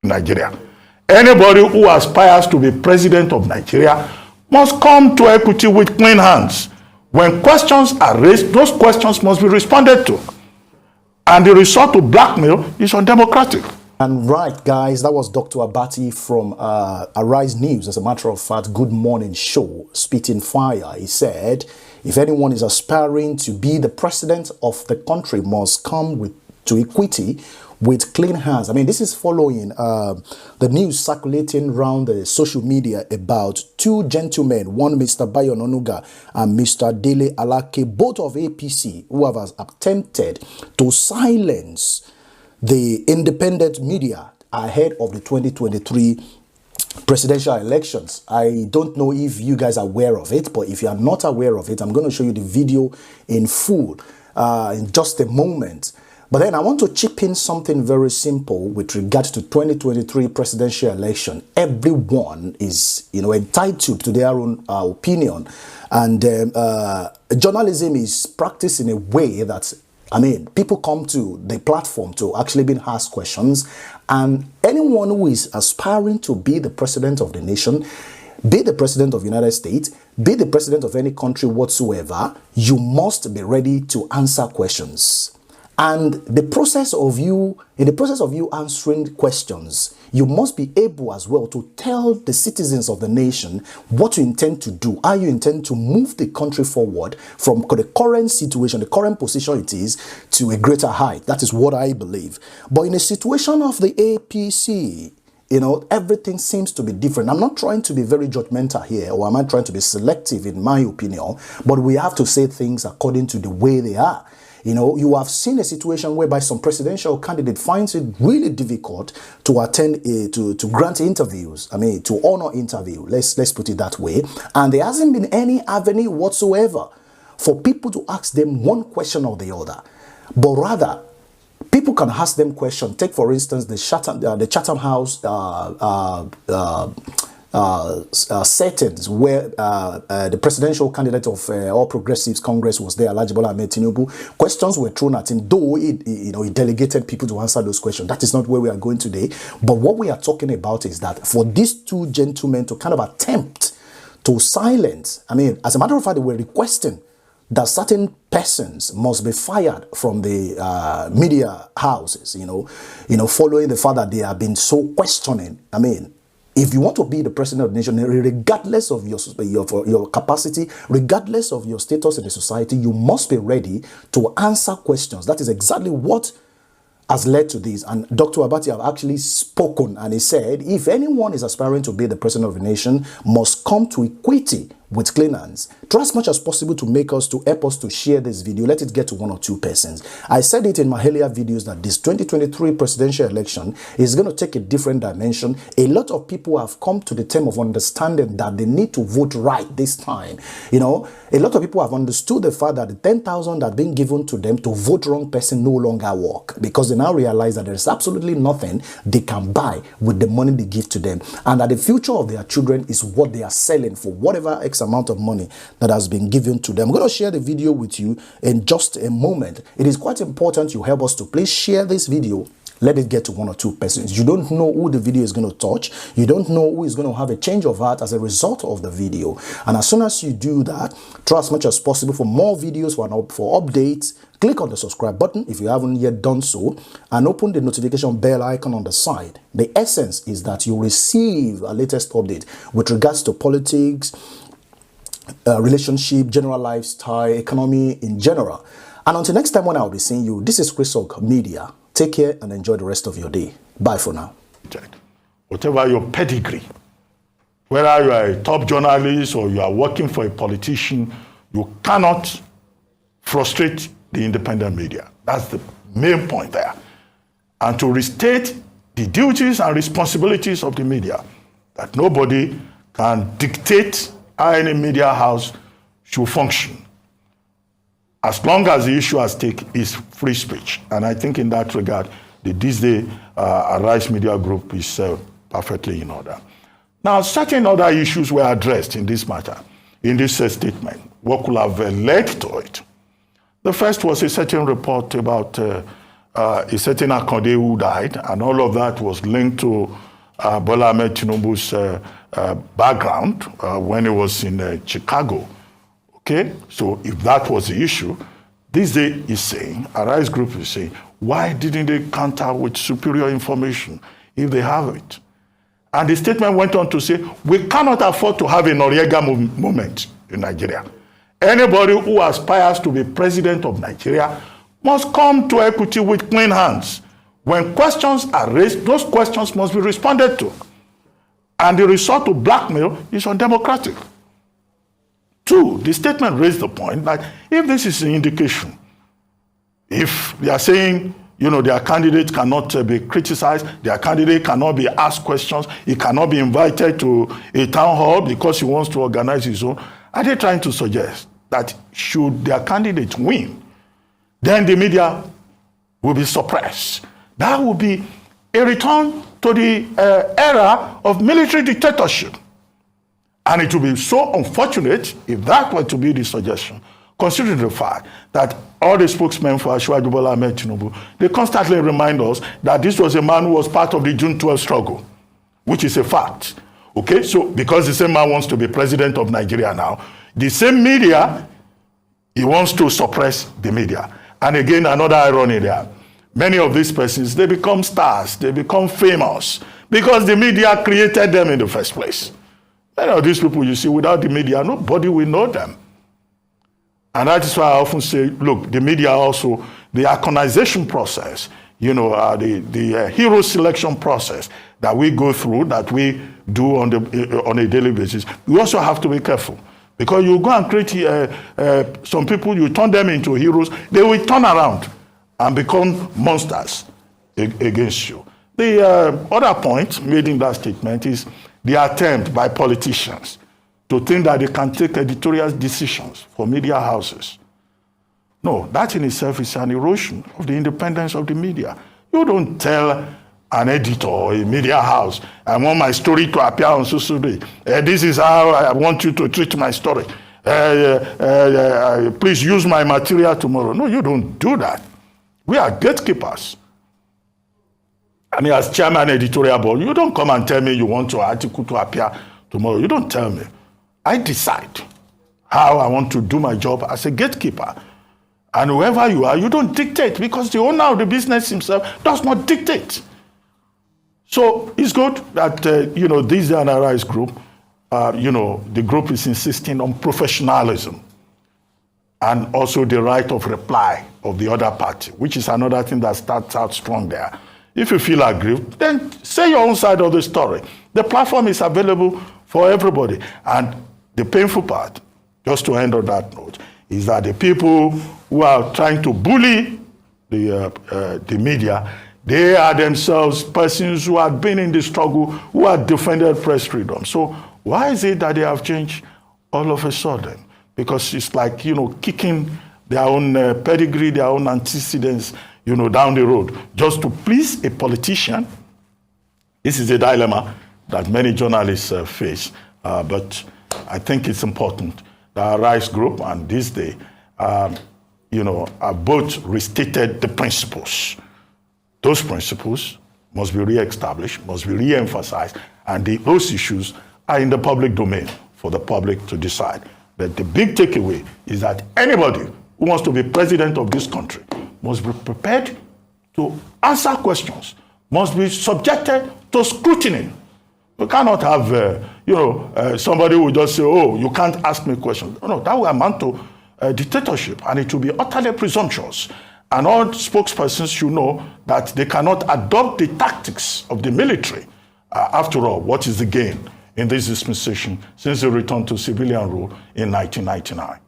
in Nigeria. Anybody who aspires to be president of Nigeria must come to equity with clean hands. When questions are raised, those questions must be responded to. And the resort to blackmail is undemocratic. And right, guys, that was Dr. Abati from Arise News. As a matter of fact, Good Morning Show, spitting fire. He said, if anyone is aspiring to be the president of the country, must come to equity with clean hands. I mean, this is following the news circulating around the social media about two gentlemen, one Mr. Bayo Ononuga and Mr. Dele Alake, both of APC, who have attempted to silence the independent media ahead of the 2023 presidential elections. I don't know if you guys are aware of it, but if you are not aware of it, I'm going to show you the video in full in just a moment. But then I want to chip in something very simple with regards to 2023 presidential election. Everyone is, entitled to their own opinion, and journalism is practiced in a way that, people come to the platform to actually be asked questions, and anyone who is aspiring to be the president of the nation, be the president of the United States, be the president of any country whatsoever, you must be ready to answer questions. And in the process of you answering questions, you must be able as well to tell the citizens of the nation what you intend to do, how you intend to move the country forward from the current situation, the current position it is, to a greater height. That is what I believe. But in a situation of the APC, everything seems to be different. I'm not trying to be very judgmental here, or am I trying to be selective in my opinion, but we have to say things according to the way they are. You have seen a situation whereby some presidential candidate finds it really difficult to attend, to grant interviews, to honor interview. Let's put it that way. And there hasn't been any avenue whatsoever for people to ask them one question or the other. But rather, people can ask them questions. Take, for instance, the Chatham House settings where the presidential candidate of All Progressives Congress was there, Alhaji Bola Ahmed Tinubu. Questions were thrown at him, though he delegated people to answer those questions. That is not where we are going today. But what we are talking about is that for these two gentlemen to kind of attempt to silence, as a matter of fact, they were requesting that certain persons must be fired from the media houses, following the fact that they have been so questioning. If you want to be the president of the nation, regardless of your capacity, regardless of your status in the society, you must be ready to answer questions. That is exactly what has led to this. And Dr. Abati have actually spoken, and he said, if anyone is aspiring to be the president of the nation, must come to equity with clean hands. Try as much as possible to help us to share this video. Let it get to 1 or 2 persons. I said it in my earlier videos that this 2023 presidential election is going to take a different dimension. A lot of people have come to the term of understanding that they need to vote right this time. A lot of people have understood the fact that the 10,000 that have been given to them to vote wrong person no longer work, because they now realize that there is absolutely nothing they can buy with the money they give to them, and that the future of their children is what they are selling for whatever X amount of money that has been given to them. I'm going to share the video with you in just a moment. It is quite important you help us to please share this video. Let it get to 1 or 2 persons. You don't know who the video is going to touch. You don't know who is going to have a change of heart as a result of the video. And as soon as you do that, try as much as possible for more videos, for updates. Click on the subscribe button if you haven't yet done so, and open the notification bell icon on the side. The essence is that you receive a latest update with regards to politics, relationship, general lifestyle, economy in general. And until next time when I'll be seeing you, this is Chris Oak Media. Take care and enjoy the rest of your day. Bye for now. Whatever your pedigree, whether you are a top journalist or you are working for a politician, you cannot frustrate the independent media. That's the main point there. And to restate the duties and responsibilities of the media, that nobody can dictate how any media house should function, as long as the issue at stake is free speech. And I think in that regard, the This Day Arise Media Group is perfectly in order. Now, certain other issues were addressed in this matter, in this statement. What could have led to it? The first was a certain report about a certain Akande who died, and all of that was linked to Bola Ahmed Tinubu's background when he was in Chicago. Okay, so if that was the issue, this day is saying, Arise Group is saying, why didn't they counter with superior information if they have it? And the statement went on to say, we cannot afford to have a Noriega moment in Nigeria. Anybody who aspires to be president of Nigeria must come to equity with clean hands. When questions are raised, those questions must be responded to. And the resort to blackmail is undemocratic. Two, the statement raised the point that if this is an indication, if they are saying, their candidate cannot be criticized, their candidate cannot be asked questions, he cannot be invited to a town hall because he wants to organize his own, are they trying to suggest that should their candidate win, then the media will be suppressed? That will be a return to the era of military dictatorship. And it will be so unfortunate if that were to be the suggestion, considering the fact that all the spokesmen for Asiwaju Bola Ahmed Tinubu, they constantly remind us that this was a man who was part of the June 12 struggle, which is a fact. Okay, so because the same man wants to be president of Nigeria now, the same media, he wants to suppress the media. And again, another irony there. Many of these persons, they become stars, they become famous because the media created them in the first place. Many of these people, you see, without the media, nobody will know them. And that is why I often say, look, the media also, the iconization process, the hero selection process that we go through, that we do on a daily basis, we also have to be careful. Because you go and create some people, you turn them into heroes, they will turn around and become monsters against you. The other point made in that statement is the attempt by politicians to think that they can take editorial decisions for media houses. No, that in itself is an erosion of the independence of the media. You don't tell an editor or a media house, I want my story to appear on social day. This is how I want you to treat my story. Please use my material tomorrow. No, you don't do that. We are gatekeepers. I mean, as chairman editorial board, you don't come and tell me you want your article to appear tomorrow. You don't tell me. I decide how I want to do my job as a gatekeeper. And whoever you are, you don't dictate because the owner of the business himself does not dictate. So it's good that, this Arise Group, the group is insisting on professionalism and also the right of reply of the other party, which is another thing that starts out strong there. If you feel aggrieved, then say your own side of the story. The platform is available for everybody. And the painful part, just to end on that note, is that the people who are trying to bully the media, they are themselves persons who have been in the struggle, who have defended press freedom. So why is it that they have changed all of a sudden? Because it's like, kicking their own pedigree, their own antecedents, down the road, just to please a politician. This is a dilemma that many journalists face. But I think it's important that Arise Group and this day, have both restated the principles. Those principles must be re-established, must be re-emphasized, and those issues are in the public domain for the public to decide. But the big takeaway is that anybody who wants to be president of this country must be prepared to answer questions, must be subjected to scrutiny. We cannot have, somebody who just say, oh, you can't ask me questions. No, that will amount to dictatorship, and it will be utterly presumptuous. And all spokespersons should know that they cannot adopt the tactics of the military. After all, what is the gain in this dispensation since the return to civilian rule in 1999?